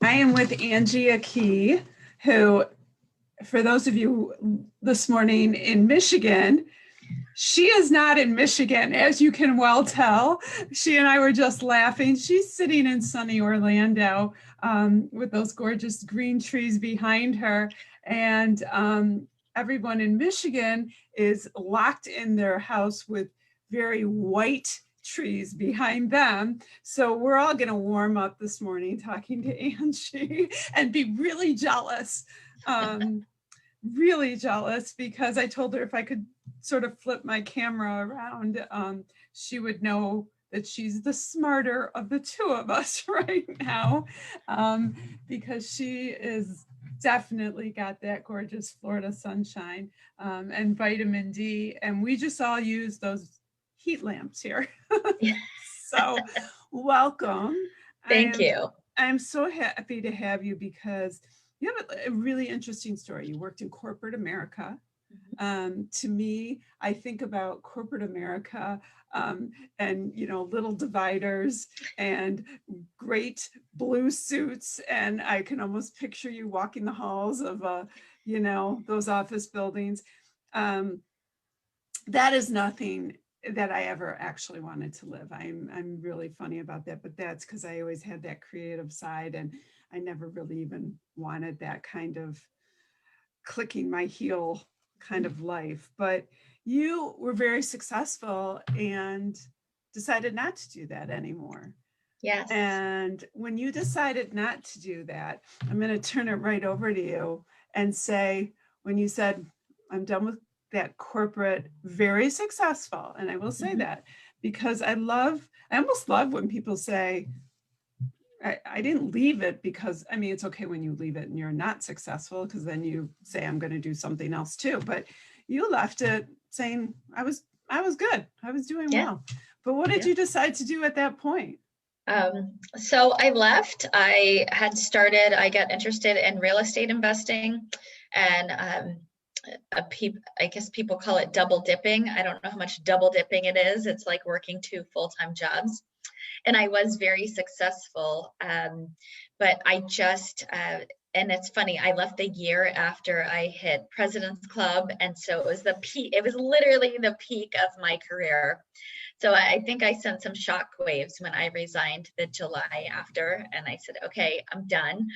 I am with Angie Aki, who, for those of you this morning in Michigan, she is not in Michigan, as you can well tell. She and I were just laughing. She's sitting in sunny Orlando with those gorgeous green trees behind her. And everyone in Michigan is locked in their house with very white trees behind them. So we're all going to warm up this morning talking to Angie and be really jealous. Really jealous because I told her if I could sort of flip my camera around, she would know that she's the smarter of the two of us right now, because she is definitely got that gorgeous Florida sunshine and vitamin D, and we just all use those heat lamps here. So welcome. Thank you. I'm so happy to have you because you have a really interesting story. You worked in corporate America. To me, I think about corporate America and, you know, little dividers and great blue suits. And I can almost picture you walking the halls of, you know, those office buildings. That is nothing that I ever actually wanted to live. I'm really funny about that, but that's because I always had that creative side and I never really even wanted that kind of clicking my heel kind of life. But you were very successful and decided not to do that anymore. Yes. And when you decided not to do that, I'm going to turn it right over to you and say, when you said, I'm done with that corporate, very successful, and I will say that because I almost love when people say, I didn't leave it because, I mean, it's okay when you leave it and you're not successful because then you say, I'm going to do something else too. But you left it saying, I was good. I was doing well. But what did you decide to do at that point? So I left. I got interested in real estate investing and I guess people call it double dipping. I don't know how much double dipping it is. It's like working two full-time jobs. And I was very successful, but I just, and it's funny, I left a year after I hit President's Club. And so it was the peak, it was literally the peak of my career. So I think I sent some shock waves when I resigned the July after, and I said, okay, I'm done.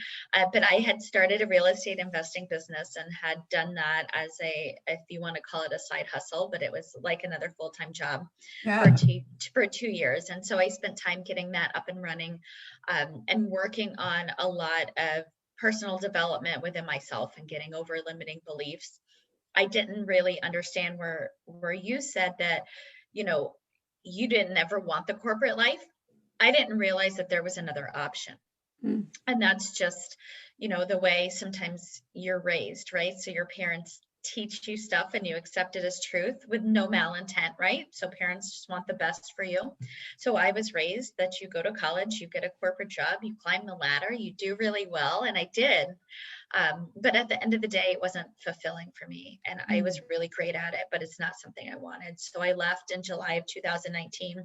But I had started a real estate investing business and had done that as if you want to call it a side hustle, but it was like another full-time job for 2 years. And so I spent time getting that up and running and working on a lot of personal development within myself and getting over limiting beliefs. I didn't really understand where you said that, you know, you didn't ever want the corporate life. I didn't realize that there was another option. And that's just, you know, the way sometimes you're raised, right? So your parents teach you stuff and you accept it as truth with no malintent, right? So parents just want the best for you. So I was raised that you go to college, you get a corporate job, you climb the ladder, you do really well. And I did. But at the end of the day, it wasn't fulfilling for me. And I was really great at it, but it's not something I wanted. So I left in July of 2019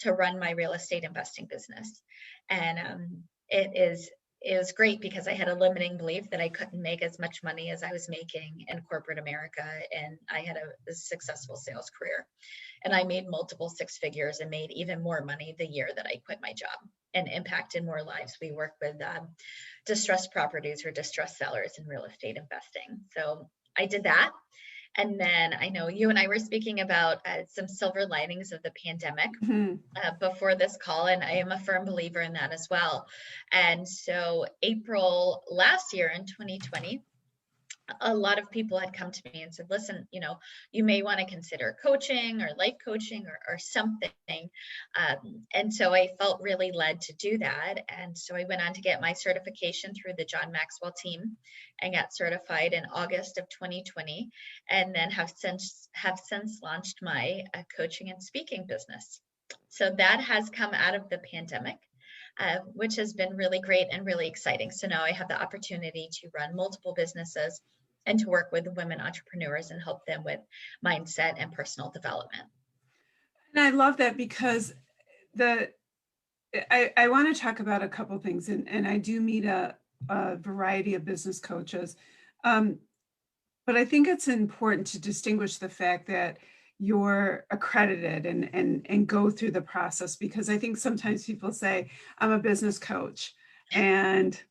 to run my real estate investing business. And it was great because I had a limiting belief that I couldn't make as much money as I was making in corporate America. And I had a successful sales career. And I made multiple six figures and made even more money the year that I quit my job and impacted more lives. We work with distressed properties or distressed sellers in real estate investing. So I did that. And then I know you and I were speaking about some silver linings of the pandemic before this call, and I am a firm believer in that as well. And so April last year in 2020, a lot of people had come to me and said, listen, you know, you may want to consider coaching or life coaching or something. And so I felt really led to do that. And so I went on to get my certification through the John Maxwell team and got certified in August of 2020, and then have since launched my coaching and speaking business. So that has come out of the pandemic. Which has been really great and really exciting. So now I have the opportunity to run multiple businesses and to work with women entrepreneurs and help them with mindset and personal development. And I love that because I want to talk about a couple things, and I do meet a variety of business coaches. Um, but I think it's important to distinguish the fact that you're accredited and go through the process, because I think sometimes people say, I'm a business coach, and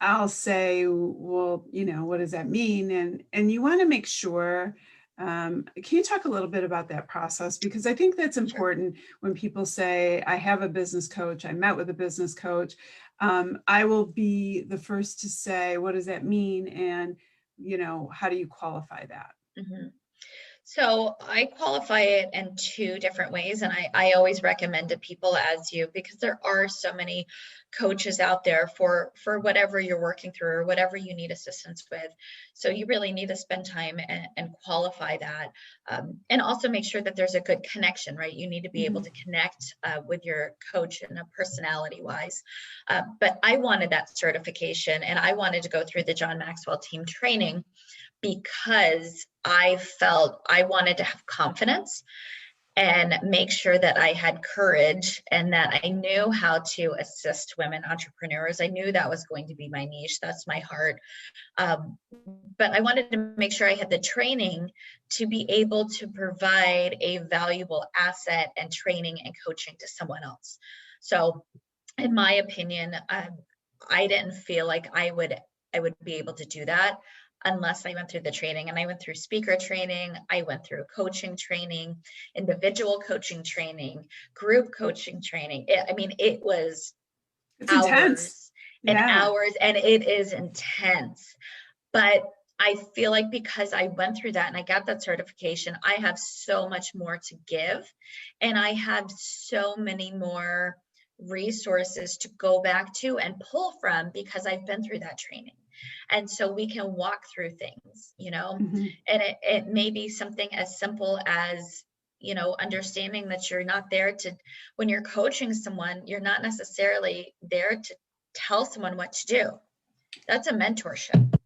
I'll say, well, what does that mean? And you want to make sure. Can you talk a little bit about that process? Because I think that's Sure. important when people say, I have a business coach, I met with a business coach. I will be the first to say, what does that mean? And, how do you qualify that? Mhm. So I qualify it in two different ways. And I always recommend to people as you, because there are so many coaches out there for whatever you're working through or whatever you need assistance with. So you really need to spend time and qualify that. And also make sure that there's a good connection, right? You need to be able Mhm. to connect with your coach in a personality wise. But I wanted that certification and I wanted to go through the John Maxwell team training because I felt I wanted to have confidence and make sure that I had courage and that I knew how to assist women entrepreneurs. I knew that was going to be my niche. That's my heart. Um, but I wanted to make sure I had the training to be able to provide a valuable asset and training and coaching to someone else. So, in my opinion, I didn't feel like I would be able to do that unless I went through the training. And I went through speaker training, I went through coaching training, individual coaching training, group coaching training. It was It's intense. hours and Yeah. hours, and it is intense. But I feel like because I went through that and I got that certification, I have so much more to give. And I have so many more resources to go back to and pull from because I've been through that training. And so we can walk through things, Mhm. and it may be something as simple as, understanding that you're not there to, when you're coaching someone, you're not necessarily there to tell someone what to do. That's a mentorship.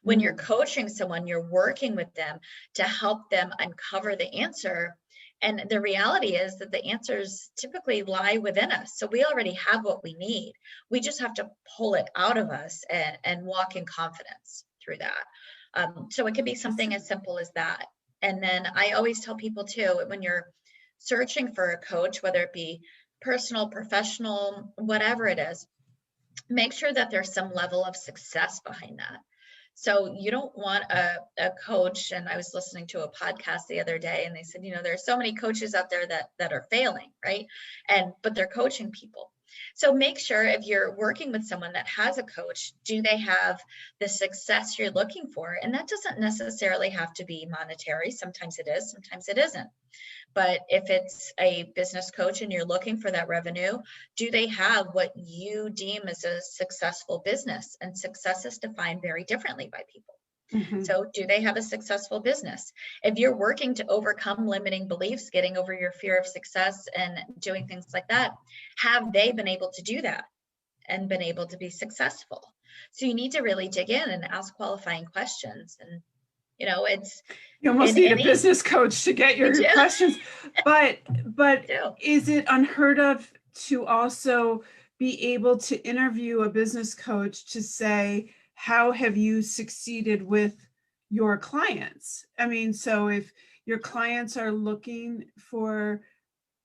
When you're Mm. coaching someone, you're working with them to help them uncover the answer. And the reality is that the answers typically lie within us. So we already have what we need. We just have to pull it out of us and walk in confidence through that. So it could be something as simple as that. And then I always tell people too, when you're searching for a coach, whether it be personal, professional, whatever it is, make sure that there's some level of success behind that. So you don't want a coach. And I was listening to a podcast the other day and they said, there's so many coaches out there that are failing, right? But they're coaching people. So make sure if you're working with someone that has a coach, do they have the success you're looking for? And that doesn't necessarily have to be monetary. Sometimes it is, sometimes it isn't. But if it's a business coach and you're looking for that revenue, do they have what you deem as a successful business? And success is defined very differently by people. Mhm. So do they have a successful business? If you're working to overcome limiting beliefs, getting over your fear of success and doing things like that, have they been able to do that and been able to be successful? So you need to really dig in and ask qualifying questions. And, it's You almost in need a any, business coach to get you your do, questions. But do. is it unheard of to also be able to interview a business coach to say, how have you succeeded with your clients? I mean, so if your clients are looking for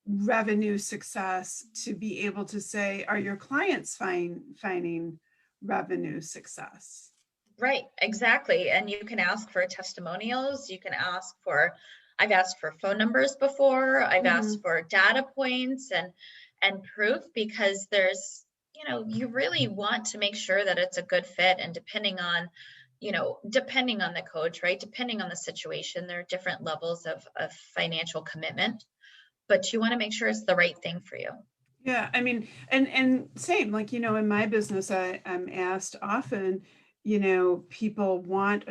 revenue success, to be able to say, are your clients finding revenue success? Right, exactly. And you can ask for testimonials. You can ask for, I've asked for phone numbers before. I've asked Mhm. for data points and proof because there's, you really want to make sure that it's a good fit. And depending on the coach, right? Depending on the situation, there are different levels of financial commitment, but you want to make sure it's the right thing for you. Yeah, I mean, and same, like, in my business, I'm asked often, people want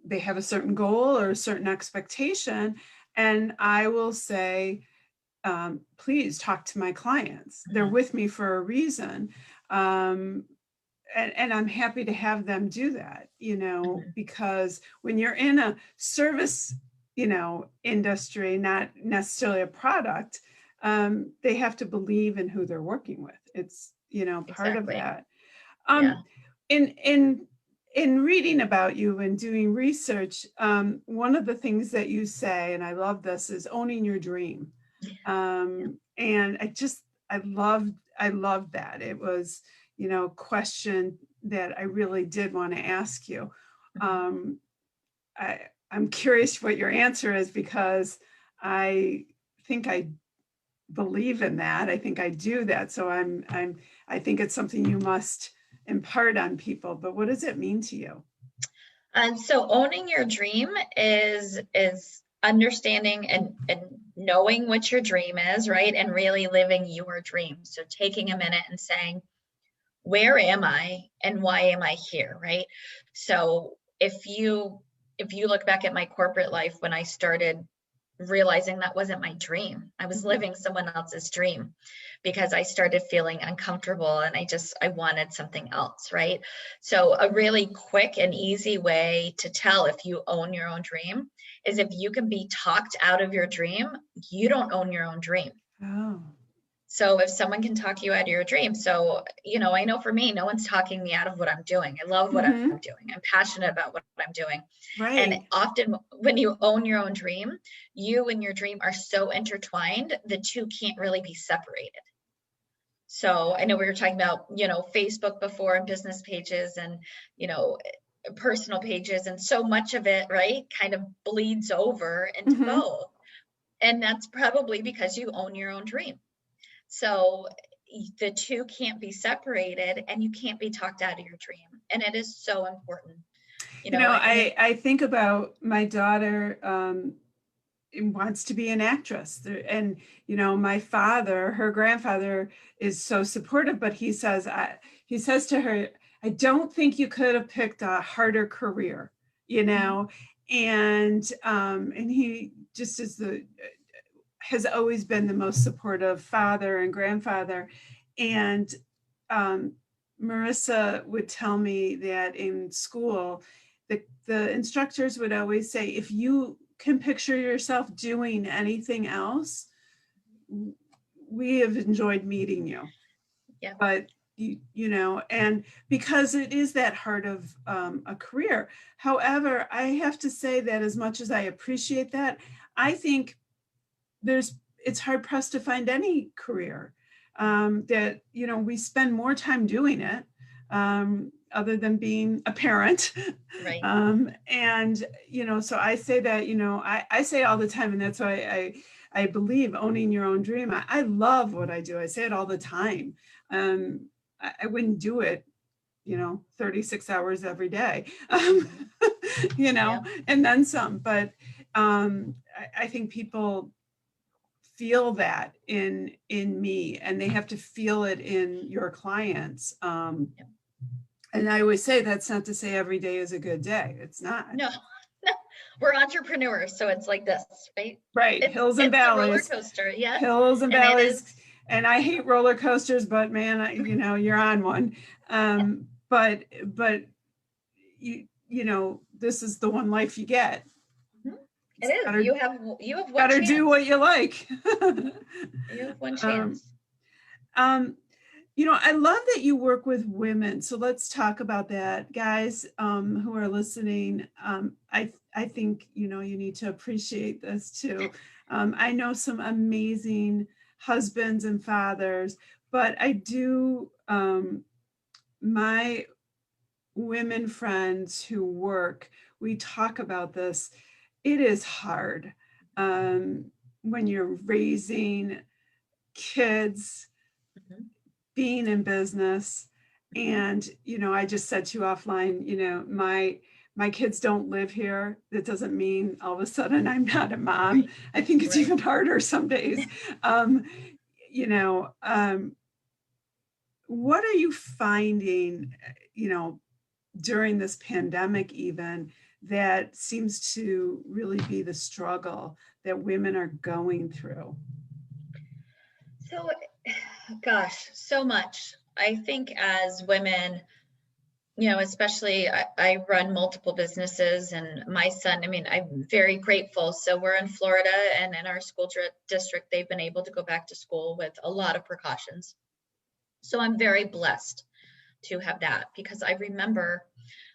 they have a certain goal or a certain expectation. And I will say, please talk to my clients. They're Mhm. with me for a reason. Um, and I'm happy to have them do that, Mhm. because when you're in a service industry, not necessarily a product. They have to believe in who they're working with. It's, part of Exactly. that. Yeah. In reading about you and doing research, one of the things that you say, and I love this, is owning your dream. And I loved that. It was, a question that I really did want to ask you. I'm curious what your answer is, because I think I believe in that. I think I do that. So I think it's something you must impart on people. But what does it mean to you? And so owning your dream is understanding and knowing what your dream is, right? And really living your dream. So taking a minute and saying, where am I and why am I here, right? So if you look back at my corporate life, when I started realizing that wasn't my dream, I was living someone else's dream, because I started feeling uncomfortable and I wanted something else, right? So a really quick and easy way to tell if you own your own dream is if you can be talked out of your dream, you don't own your own dream. Oh. So if someone can talk you out of your dream, so, I know for me, no one's talking me out of what I'm doing. I love what I'm doing. I'm passionate about what I'm doing. Right. And often when you own your own dream, you and your dream are so intertwined, the two can't really be separated. So I know we were talking about, Facebook before, and business pages, and, personal pages, and so much of it, right, kind of bleeds over into both. And that's probably because you own your own dream. So the two can't be separated, and you can't be talked out of your dream. And it is so important. I think about my daughter wants to be an actress. And, my father, her grandfather, is so supportive, but he says to her, I don't think you could have picked a harder career, and he just has always been the most supportive father and grandfather. And Marissa would tell me that in school, the instructors would always say, if you can picture yourself doing anything else, we have enjoyed meeting you. Yeah. But and because it is that heart of a career. However, I have to say that as much as I appreciate that, I think it's hard pressed to find any career that, we spend more time doing it, other than being a parent. Right. And, so I say that, I say all the time, and that's why I believe owning your own dream. I love what I do. I say it all the time. I wouldn't do it, 36 hours every day, Yeah. and then some. But I think people feel that in me, and they have to feel it in your clients. And I always say, that's not to say every day is a good day. It's not. No. We're entrepreneurs, so it's like this, right? Right. Hills and valleys. It's a roller coaster, yeah. Hills and valleys. And I hate roller coasters, but man, you're on one. But this is the one life you get. It is. Better, you have one better chance. do what you like. You have one chance. I love that you work with women. So let's talk about that, guys, who are listening. I think, you need to appreciate this too. I know some amazing husbands and fathers, but I do, my women friends who work, we talk about this. It is hard when you're raising kids, being in business. And, I just said to you offline, my kids don't live here. That doesn't mean all of a sudden I'm not a mom. Right. I think it's even harder some days. What are you finding, during this pandemic even, that seems to really be the struggle that women are going through? So, gosh, so much. I think as women, especially I run multiple businesses, and my son, I mean, I'm very grateful. So we're in Florida, and in our school district, they've been able to go back to school with a lot of precautions. So I'm very blessed to have that, because I remember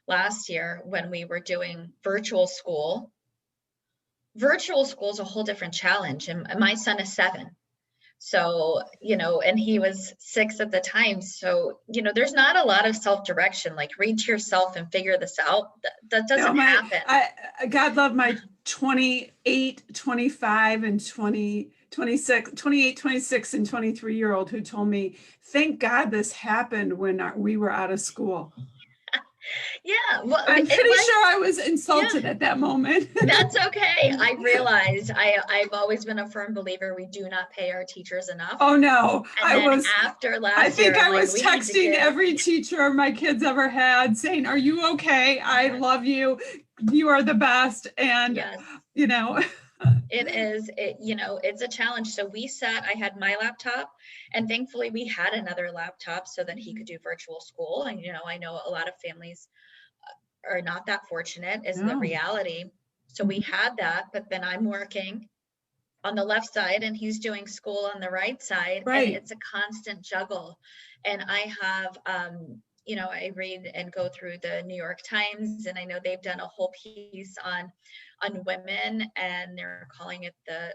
last year when we were doing virtual school. Virtual school is a whole different challenge. And my son is 7. So, and he was 6 at the time. So, there's not a lot of self-direction, like read to yourself and figure this out. That doesn't happen. God love my 28, 25, and 20, 26, 28, 26, and 23-year-old who told me, thank God this happened when we were out of school. Yeah, well, I'm pretty sure I was insulted at that moment. That's okay. I realized I've always been a firm believer we do not pay our teachers enough. Oh no, after last year, I was texting every teacher my kids ever had, saying, "Are you okay? I love you. You are the best." And yes. It is, it's a challenge. So I had my laptop, and thankfully we had another laptop so that he could do virtual school. And, I know a lot of families are not that fortunate, is the reality. So we had that, but then I'm working on the left side and he's doing school on the right side. Right. And it's a constant juggle. And I have, I read and go through the New York Times, and I know they've done a whole piece on women, and they're calling it the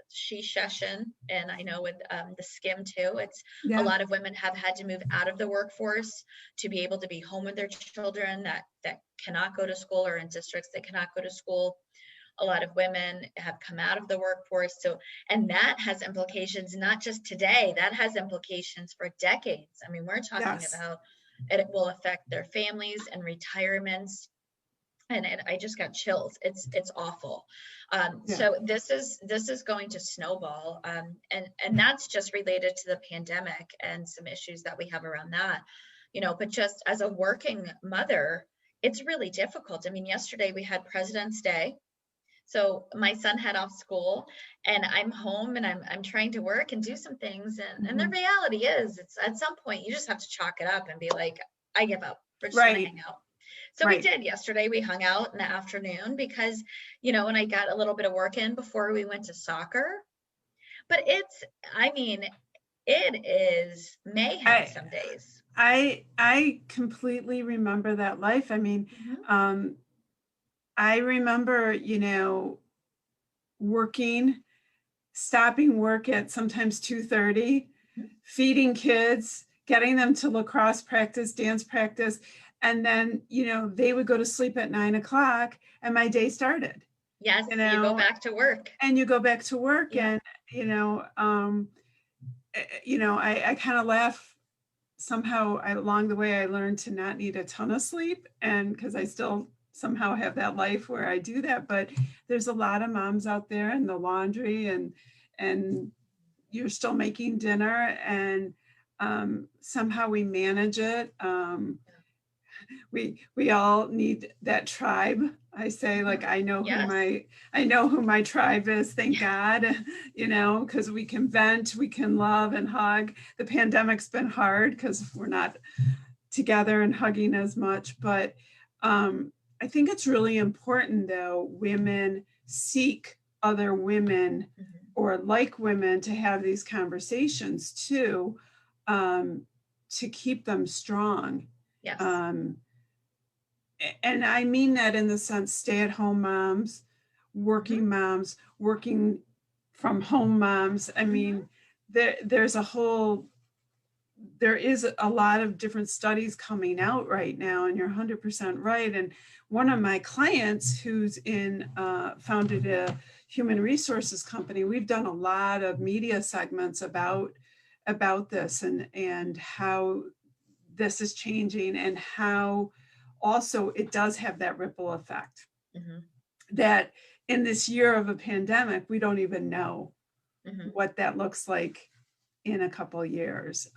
she session. And I know with the skim too, it's a lot of women have had to move out of the workforce to be able to be home with their children that cannot go to school, or in districts that cannot go to school. A lot of women have come out of the workforce. So, and that has implications, not just today, that has implications for decades. I mean, we're talking about it will affect their families and retirements. And I just got chills. It's awful. So this is going to snowball. And that's just related to the pandemic and some issues that we have around that, but just as a working mother, it's really difficult. I mean, yesterday we had President's Day. So my son had off school, and I'm home, and I'm trying to work and do some things. And the reality is, it's at some point you just have to chalk it up and be like, I give up. We're just gonna hang out. So we did yesterday. We hung out in the afternoon because, and I got a little bit of work in before we went to soccer. But it is mayhem some days. I completely remember that life. I mean, I remember, stopping work at sometimes 2:30, feeding kids, getting them to lacrosse practice, dance practice. And then, they would go to sleep at 9 o'clock and my day started. Yes, you go back to work. And you go back to work. And, I kind of laugh. Somehow along the way, I learned to not need a ton of sleep, and because I still somehow have that life where I do that. But there's a lot of moms out there, and the laundry, and you're still making dinner, and somehow we manage it. We all need that tribe. I say, like, I know who my tribe is. Thank God, because we can vent, we can love and hug. The pandemic's been hard because we're not together and hugging as much. But I think it's really important, though, women seek other women or like women to have these conversations too, to keep them strong. Yes. And I mean that in the sense, stay-at-home moms, working moms, working from home moms. I mean, there is a lot of different studies coming out right now, and you're 100% right. And one of my clients who's founded a human resources company, we've done a lot of media segments about this and how this is changing, and how also it does have that ripple effect that in this year of a pandemic, we don't even know what that looks like in a couple of years.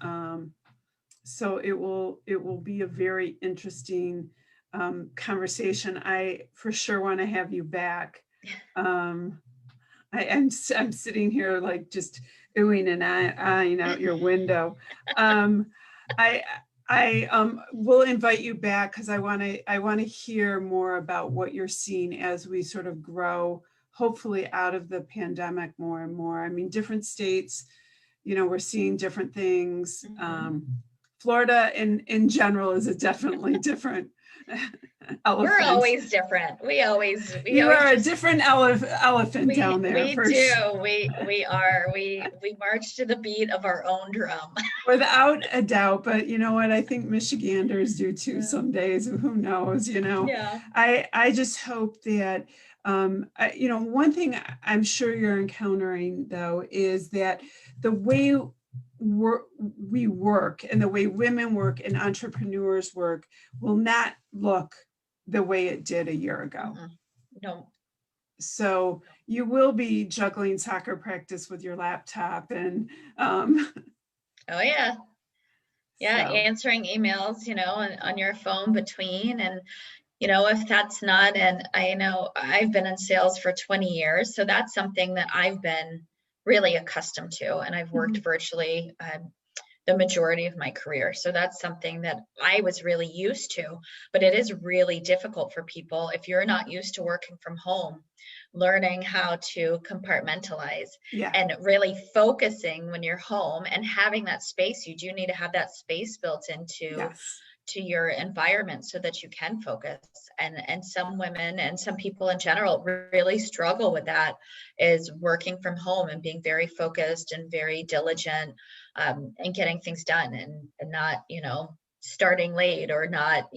So it will be a very interesting conversation. I for sure want to have you back. I'm sitting here like just oohing and eyeing out your window. I will invite you back because I want to hear more about what you're seeing as we sort of grow, hopefully out of the pandemic more and more. I mean, different states, we're seeing different things. Florida in general is a definitely different elephant. We're always different. You are a different elephant down there. We do. We are. We march to the beat of our own drum. Without a doubt. But you know what? I think Michiganders do too some days. Who knows? Yeah. I just hope that, one thing I'm sure you're encountering though is that the way we work and the way women work and entrepreneurs work will not look the way it did a year ago. No. So you will be juggling soccer practice with your laptop and oh yeah. Yeah, so. Answering emails, on your phone between, and if that's not, and I know I've been in sales for 20 years, so that's something that I've been really accustomed to, and I've worked virtually the majority of my career. So that's something that I was really used to, but it is really difficult for people if you're not used to working from home, learning how to compartmentalize and really focusing when you're home and having that space. You do need to have that space built into to your environment so that you can focus. And some women and some people in general really struggle with that, is working from home and being very focused and very diligent and getting things done and not, starting late or not,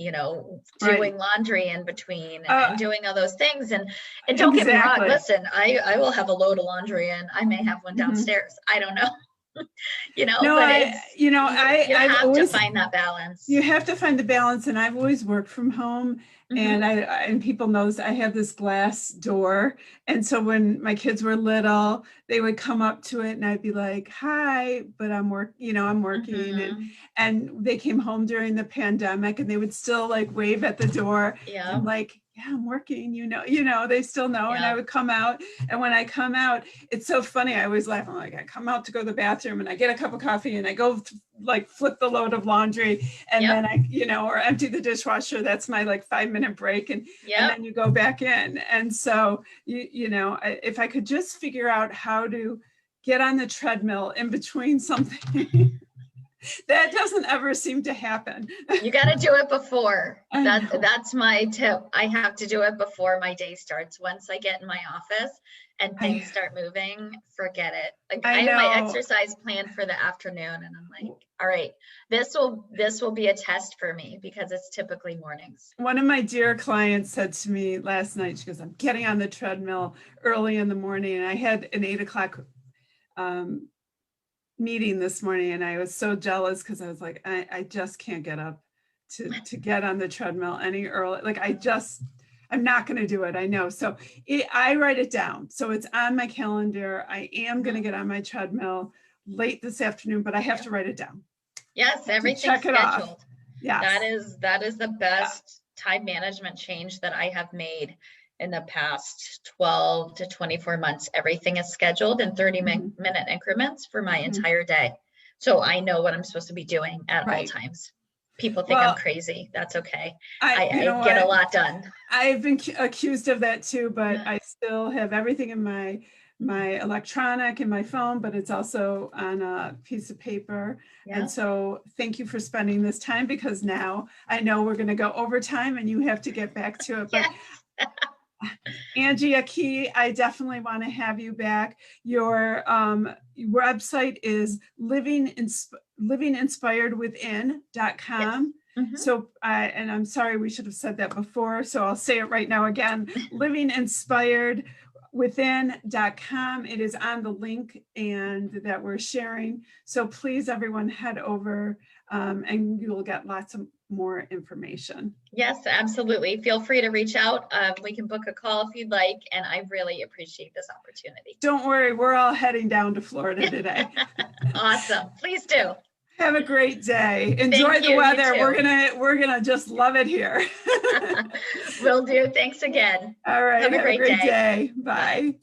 doing laundry in between and doing all those things. And don't get me wrong, listen, I will have a load of laundry and I may have one downstairs. I don't know. You have always, to find that balance. You have to find the balance. And I've always worked from home. And people knows I have this glass door. And so when my kids were little, they would come up to it and I'd be like, hi, but I'm working. And they came home during the pandemic and they would still like wave at the door. Yeah. I'm like, yeah, I'm working, they still know. And I would come out. And when I come out, it's so funny. I always laugh. I'm like, I come out to go to the bathroom and I get a cup of coffee and I go like flip the load of laundry and then I, or empty the dishwasher. That's my like 5-minute break. And then you go back in. And so, if I could just figure out how to get on the treadmill in between something. That doesn't ever seem to happen. You got to do it before. That's my tip. I have to do it before my day starts. Once I get in my office and things start moving, forget it. Like I have my exercise planned for the afternoon, and I'm like, all right, this will be a test for me because it's typically mornings. One of my dear clients said to me last night, she goes, I'm getting on the treadmill early in the morning, and I had an 8:00 meeting this morning and I was so jealous because I was like, I just can't get up to get on the treadmill any early. Like I'm not going to do it. I know. So I write it down. So it's on my calendar. I am going to get on my treadmill late this afternoon, but I have to write it down. Yes. Everything's scheduled. Yeah. That is the best time management change that I have made in the past 12 to 24 months. Everything is scheduled in 30-minute increments for my entire day. So I know what I'm supposed to be doing at all times. People think I'm crazy. That's okay. I get a lot done. I've been accused of that too, but I still have everything in my electronic and my phone, but it's also on a piece of paper. Yeah. And so thank you for spending this time, because now I know we're going to go overtime and you have to get back to it. But Angie Aki, I definitely want to have you back. Your website is livinginspiredwithin.com. Yes. So, and I'm sorry, we should have said that before, so I'll say it right now again, livinginspiredwithin.com. It is on the link and that we're sharing. So please, everyone, head over and you'll get lots of more information. Yes, absolutely. Feel free to reach out. We can book a call if you'd like, and I really appreciate this opportunity. Don't worry, we're all heading down to Florida today. Awesome. Please do. Have a great day. Enjoy the weather. We're gonna just love it here. Will do. Thanks again. All right. Have a great day. Bye.